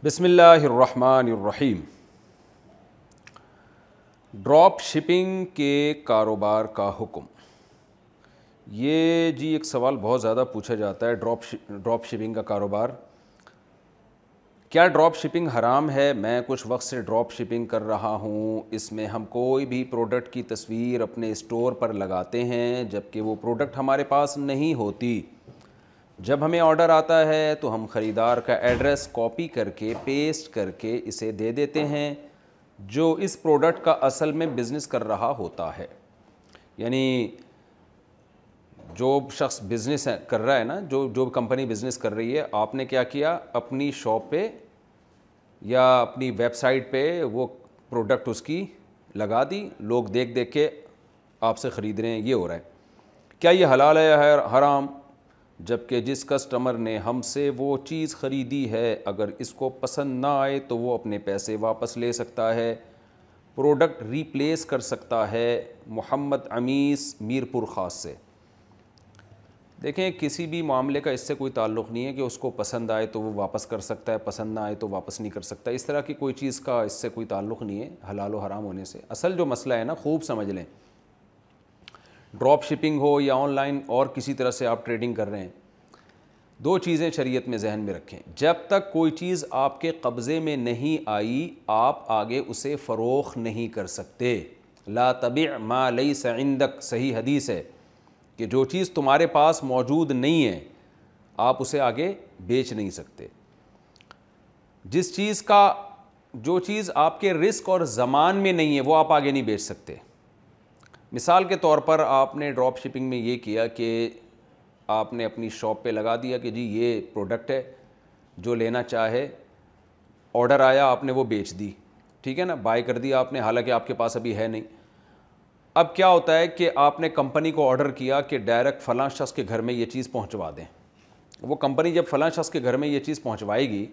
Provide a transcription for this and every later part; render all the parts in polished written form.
بسم اللہ الرحمن الرحیم۔ ڈراپ شپنگ کے کاروبار کا حکم۔ یہ ایک سوال بہت زیادہ پوچھا جاتا ہے، ڈراپ شپنگ کا کاروبار کیا ڈراپ شپنگ حرام ہے؟ میں کچھ وقت سے ڈراپ شپنگ کر رہا ہوں۔ اس میں ہم کوئی بھی پروڈکٹ کی تصویر اپنے اسٹور پر لگاتے ہیں جبکہ وہ پروڈکٹ ہمارے پاس نہیں ہوتی۔ جب ہمیں آرڈر آتا ہے تو ہم خریدار کا ایڈریس کاپی کر کے پیسٹ کر کے اسے دے دیتے ہیں جو اس پروڈکٹ کا اصل میں بزنس کر رہا ہوتا ہے۔ یعنی جو شخص بزنس کر رہا ہے نا، جو کمپنی بزنس کر رہی ہے، آپ نے کیا کیا، اپنی شاپ پہ یا اپنی ویب سائٹ پہ وہ پروڈکٹ اس کی لگا دی، لوگ دیکھ دیکھ کے آپ سے خرید رہے ہیں۔ یہ ہو رہا ہے۔ کیا یہ حلال ہے یا حرام؟ جبکہ جس کسٹمر نے ہم سے وہ چیز خریدی ہے اگر اس کو پسند نہ آئے تو وہ اپنے پیسے واپس لے سکتا ہے، پروڈکٹ ریپلیس کر سکتا ہے۔ محمد عمیس میرپور خاص سے۔ دیکھیں، کسی بھی معاملے کا اس سے کوئی تعلق نہیں ہے کہ اس کو پسند آئے تو وہ واپس کر سکتا ہے، پسند نہ آئے تو واپس نہیں کر سکتا۔ اس طرح کی کوئی چیز کا اس سے کوئی تعلق نہیں ہے حلال و حرام ہونے سے۔ اصل جو مسئلہ ہے نا، خوب سمجھ لیں، ڈراپ شپنگ ہو یا آن لائن اور کسی طرح سے آپ ٹریڈنگ کر رہے ہیں، دو چیزیں شریعت میں ذہن میں رکھیں۔ جب تک کوئی چیز آپ کے قبضے میں نہیں آئی، آپ آگے اسے فروخت نہیں کر سکتے۔ لا تبع ما لیس عندک، صحیح حدیث ہے کہ جو چیز تمہارے پاس موجود نہیں ہے آپ اسے آگے بیچ نہیں سکتے۔ جو چیز آپ کے رزق اور زمان میں نہیں ہے وہ آپ آگے نہیں بیچ سکتے۔ مثال کے طور پر آپ نے ڈراپ شپنگ میں یہ کیا کہ آپ نے اپنی شاپ پہ لگا دیا کہ جی یہ پروڈکٹ ہے، جو لینا چاہے، آرڈر آیا آپ نے وہ بیچ دی، ٹھیک ہے نا، بائی کر دیا آپ نے، حالانکہ آپ کے پاس ابھی ہے نہیں۔ اب کیا ہوتا ہے کہ آپ نے کمپنی کو آرڈر کیا کہ ڈائریکٹ فلاں شخص کے گھر میں یہ چیز پہنچوا دیں۔ وہ کمپنی جب فلاں شخص کے گھر میں یہ چیز پہنچوائے گی،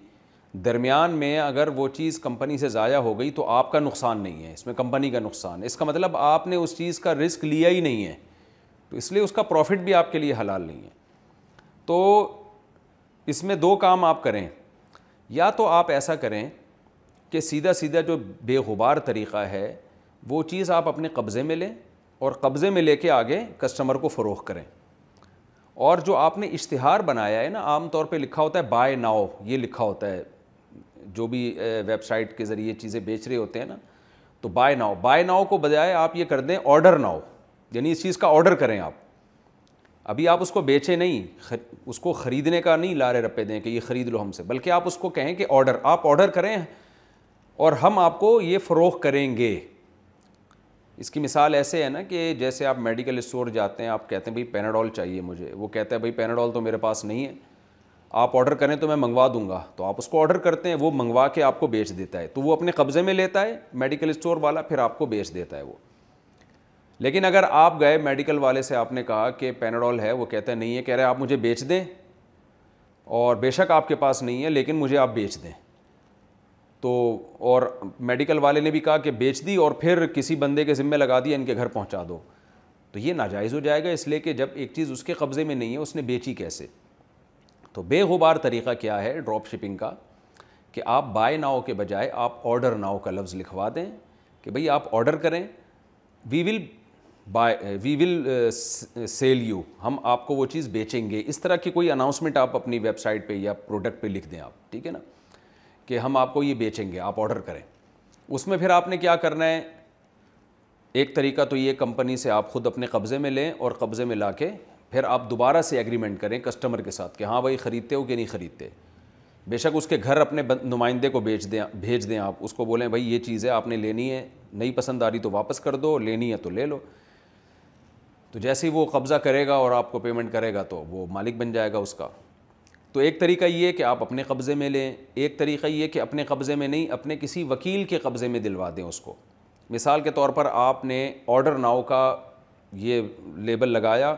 درمیان میں اگر وہ چیز کمپنی سے ضائع ہو گئی تو آپ کا نقصان نہیں ہے، اس میں کمپنی کا نقصان ہے۔ اس کا مطلب آپ نے اس چیز کا رسک لیا ہی نہیں ہے، تو اس لیے اس کا پروفٹ بھی آپ کے لیے حلال نہیں ہے۔ تو اس میں دو کام آپ کریں، یا تو آپ ایسا کریں کہ سیدھا جو بے غبار طریقہ ہے وہ چیز آپ اپنے قبضے میں لیں اور قبضے میں لے کے آگے کسٹمر کو فروخت کریں۔ اور جو آپ نے اشتہار بنایا ہے نا، عام طور پہ لکھا ہوتا ہے بائی ناؤ، یہ لکھا ہوتا ہے جو بھی ویب سائٹ کے ذریعے چیزیں بیچ رہے ہوتے ہیں نا، تو بائی ناؤ کو بجائے آپ یہ کر دیں آرڈر ناؤ، یعنی اس چیز کا آرڈر کریں آپ۔ ابھی آپ اس کو بیچیں نہیں، اس کو خریدنے کا نہیں لارے رپے دیں کہ یہ خرید لو ہم سے، بلکہ آپ اس کو کہیں کہ آپ آرڈر کریں اور ہم آپ کو یہ فروخت کریں گے۔ اس کی مثال ایسے ہے نا کہ جیسے آپ میڈیکل اسٹور جاتے ہیں، آپ کہتے ہیں بھائی پیناڈول چاہیے مجھے، وہ کہتا ہے بھائی پیناڈول تو میرے پاس نہیں ہے، آپ آرڈر کریں تو میں منگوا دوں گا، تو آپ اس کو آرڈر کرتے ہیں، وہ منگوا کے آپ کو بیچ دیتا ہے، تو وہ اپنے قبضے میں لیتا ہے میڈیکل اسٹور والا، پھر آپ کو بیچ دیتا ہے وہ۔ لیکن اگر آپ گئے میڈیکل والے سے، آپ نے کہا کہ پیناڈول ہے، وہ کہتا ہے نہیں ہے، کہہ رہے آپ مجھے بیچ دیں، اور بے شک آپ کے پاس نہیں ہے لیکن مجھے آپ بیچ دیں، تو اور میڈیکل والے نے بھی کہا کہ بیچ دی اور پھر کسی بندے کے ذمہ لگا دیا ان کے گھر پہنچا دو، تو یہ ناجائز ہو جائے گا، اس لیے کہ جب ایک چیز اس کے قبضے میں نہیں ہے اس نے بیچی کیسے؟ تو بے غبار طریقہ کیا ہے ڈراپ شپنگ کا کہ آپ بائی ناؤ کے بجائے آپ آرڈر ناؤ کا لفظ لکھوا دیں کہ بھئی آپ آرڈر کریں، وی ول سیل یو، ہم آپ کو وہ چیز بیچیں گے۔ اس طرح کی کوئی اناؤنسمنٹ آپ اپنی ویب سائٹ پہ یا پروڈکٹ پہ لکھ دیں آپ، ٹھیک ہے نا، کہ ہم آپ کو یہ بیچیں گے، آپ آرڈر کریں۔ اس میں پھر آپ نے کیا کرنا ہے، ایک طریقہ تو یہ کمپنی سے آپ خود اپنے قبضے میں لیں اور قبضے میں لا کے پھر آپ دوبارہ سے ایگریمنٹ کریں کسٹمر کے ساتھ کہ ہاں بھائی خریدتے ہو کہ نہیں خریدتے۔ بے شک اس کے گھر اپنے نمائندے کو بھیج دیں آپ، اس کو بولیں بھائی یہ چیز ہے آپ نے لینی ہے، نہیں پسند آ رہی تو واپس کر دو، لینی ہے تو لے لو۔ تو جیسے ہی وہ قبضہ کرے گا اور آپ کو پیمنٹ کرے گا تو وہ مالک بن جائے گا اس کا۔ تو ایک طریقہ یہ کہ آپ اپنے قبضے میں لیں، ایک طریقہ یہ کہ اپنے قبضے میں نہیں، اپنے کسی وکیل کے قبضے میں دلوا دیں اس کو۔ مثال کے طور پر آپ نے آرڈر ناؤ کا یہ لیبل لگایا،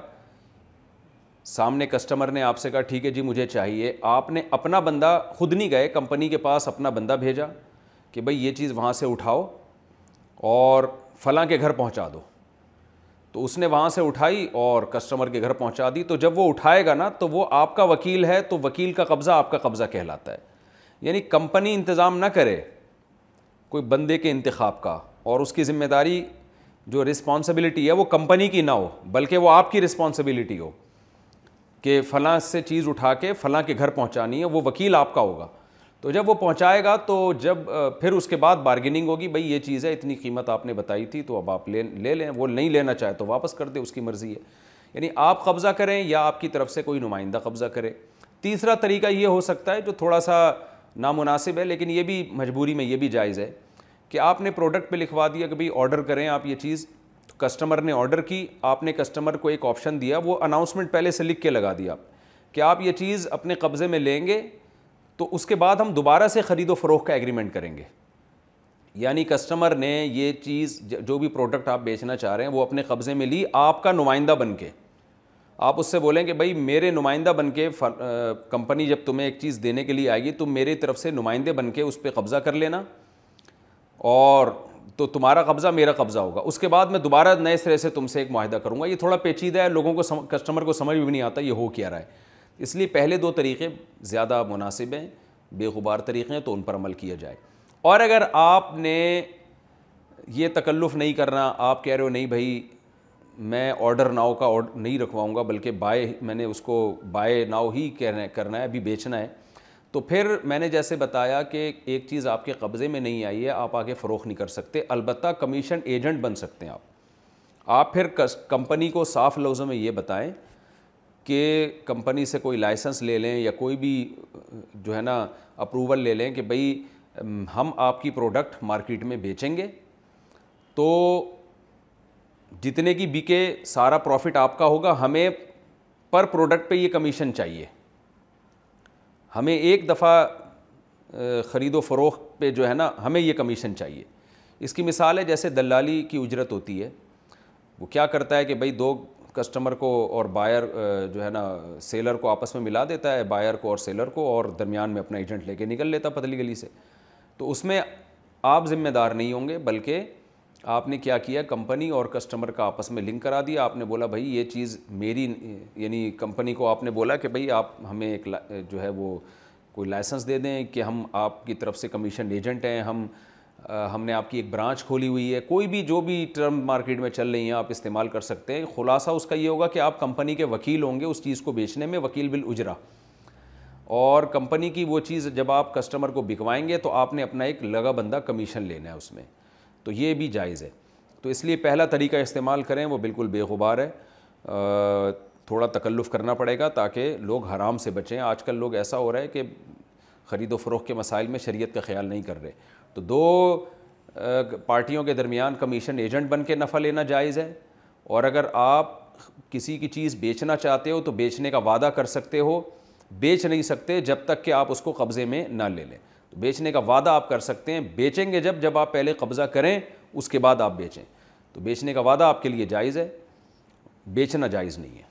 سامنے کسٹمر نے آپ سے کہا ٹھیک ہے جی مجھے چاہیے، آپ نے اپنا بندہ خود نہیں گئے کمپنی کے پاس، اپنا بندہ بھیجا کہ بھئی یہ چیز وہاں سے اٹھاؤ اور فلاں کے گھر پہنچا دو، تو اس نے وہاں سے اٹھائی اور کسٹمر کے گھر پہنچا دی۔ تو جب وہ اٹھائے گا نا تو وہ آپ کا وکیل ہے، تو وکیل کا قبضہ آپ کا قبضہ کہلاتا ہے۔ یعنی کمپنی انتظام نہ کرے کوئی بندے کے انتخاب کا, اور اس کی ذمہ داری جو رسپانسبلٹی ہے وہ کمپنی کی نہ ہو بلکہ وہ آپ کی رسپانسبلٹی ہو کہ فلاں سے چیز اٹھا کے فلاں کے گھر پہنچانی ہے, وہ وکیل آپ کا ہوگا. تو جب وہ پہنچائے گا تو جب پھر اس کے بعد بارگیننگ ہوگی, بھئی یہ چیز ہے, اتنی قیمت آپ نے بتائی تھی تو اب آپ لے لیں, وہ نہیں لینا چاہے تو واپس کر دے, اس کی مرضی ہے. یعنی آپ قبضہ کریں یا آپ کی طرف سے کوئی نمائندہ قبضہ کرے. تیسرا طریقہ یہ ہو سکتا ہے جو تھوڑا سا نامناسب ہے لیکن یہ بھی مجبوری میں یہ بھی جائز ہے کہ آپ نے پروڈکٹ پہ لکھوا دیا کہ بھئی آرڈر کریں آپ یہ چیز, کسٹمر نے آرڈر کی, آپ نے کسٹمر کو ایک آپشن دیا, وہ اناؤنسمنٹ پہلے سے لکھ کے لگا دیا کہ آپ یہ چیز اپنے قبضے میں لیں گے تو اس کے بعد ہم دوبارہ سے خرید و فروخت کا ایگریمنٹ کریں گے. یعنی کسٹمر نے یہ چیز جو بھی پروڈکٹ آپ بیچنا چاہ رہے ہیں وہ اپنے قبضے میں لی, آپ کا نمائندہ بن کے. آپ اس سے بولیں کہ بھائی میرے نمائندہ بن کے کمپنی جب تمہیں ایک چیز دینے کے لیے آئے گی تم میری طرف سے نمائندے بن کے اس پہ قبضہ کر لینا, اور تو تمہارا قبضہ میرا قبضہ ہوگا. اس کے بعد میں دوبارہ نئے سرے سے تم سے ایک معاہدہ کروں گا. یہ تھوڑا پیچیدہ ہے, لوگوں کو کسٹمر کو سمجھ بھی نہیں آتا یہ ہو کیا رہا ہے. اس لیے پہلے دو طریقے زیادہ مناسب ہیں, بے غبار طریقے ہیں, تو ان پر عمل کیا جائے. اور اگر آپ نے یہ تکلف نہیں کرنا, آپ کہہ رہے ہو نہیں بھائی میں آرڈر ناؤ کا آرڈر نہیں رکھواؤں گا بلکہ میں نے اس کو بائے ناؤ ہی کرنا ہے, ابھی بیچنا ہے, تو پھر میں نے جیسے بتایا کہ ایک چیز آپ کے قبضے میں نہیں آئی ہے آپ آگے فروخت نہیں کر سکتے, البتہ کمیشن ایجنٹ بن سکتے ہیں آپ پھر کمپنی کو صاف لفظوں میں یہ بتائیں کہ کمپنی سے کوئی لائسنس لے لیں یا کوئی بھی جو ہے نا اپروول لے لیں کہ بھئی ہم آپ کی پروڈکٹ مارکیٹ میں بیچیں گے تو جتنے کی بکے سارا پروفٹ آپ کا ہوگا, ہمیں پر پروڈکٹ پہ یہ کمیشن چاہیے, ہمیں ایک دفعہ خرید و فروخت پہ جو ہے نا ہمیں یہ کمیشن چاہیے. اس کی مثال ہے جیسے دلالی کی اجرت ہوتی ہے, وہ کیا کرتا ہے کہ بھئی دو کسٹمر کو اور بائر جو ہے نا سیلر کو آپس میں ملا دیتا ہے, بائر کو اور سیلر کو, اور درمیان میں اپنا ایجنٹ لے کے نکل لیتا پتلی گلی سے. تو اس میں آپ ذمہ دار نہیں ہوں گے بلکہ آپ نے کیا کیا, کمپنی اور کسٹمر کا آپس میں لنک کرا دیا. آپ نے بولا بھائی یہ چیز میری, یعنی کمپنی کو آپ نے بولا کہ بھئی آپ ہمیں ایک جو ہے وہ کوئی لائسنس دے دیں کہ ہم آپ کی طرف سے کمیشن ایجنٹ ہیں, ہم نے آپ کی ایک برانچ کھولی ہوئی ہے, کوئی بھی جو بھی ٹرم مارکیٹ میں چل رہی ہیں آپ استعمال کر سکتے ہیں. خلاصہ اس کا یہ ہوگا کہ آپ کمپنی کے وکیل ہوں گے اس چیز کو بیچنے میں, وکیل بالاجرہ, اور کمپنی کی وہ چیز جب آپ کسٹمر کو بکوائیں گے تو آپ نے اپنا ایک لگا بندہ کمیشن لینا ہے اس میں, تو یہ بھی جائز ہے. تو اس لیے پہلا طریقہ استعمال کریں وہ بالکل بے غبار ہے, تھوڑا تکلف کرنا پڑے گا تاکہ لوگ حرام سے بچیں. آج کل لوگ ایسا ہو رہا ہے کہ خرید و فروخت کے مسائل میں شریعت کا خیال نہیں کر رہے, تو دو پارٹیوں کے درمیان کمیشن ایجنٹ بن کے نفع لینا جائز ہے. اور اگر آپ کسی کی چیز بیچنا چاہتے ہو تو بیچنے کا وعدہ کر سکتے ہو, بیچ نہیں سکتے جب تک کہ آپ اس کو قبضے میں نہ لے لیں. تو بیچنے کا وعدہ آپ کر سکتے ہیں, بیچیں گے جب آپ پہلے قبضہ کریں اس کے بعد آپ بیچیں. تو بیچنے کا وعدہ آپ کے لیے جائز ہے, بیچنا جائز نہیں ہے.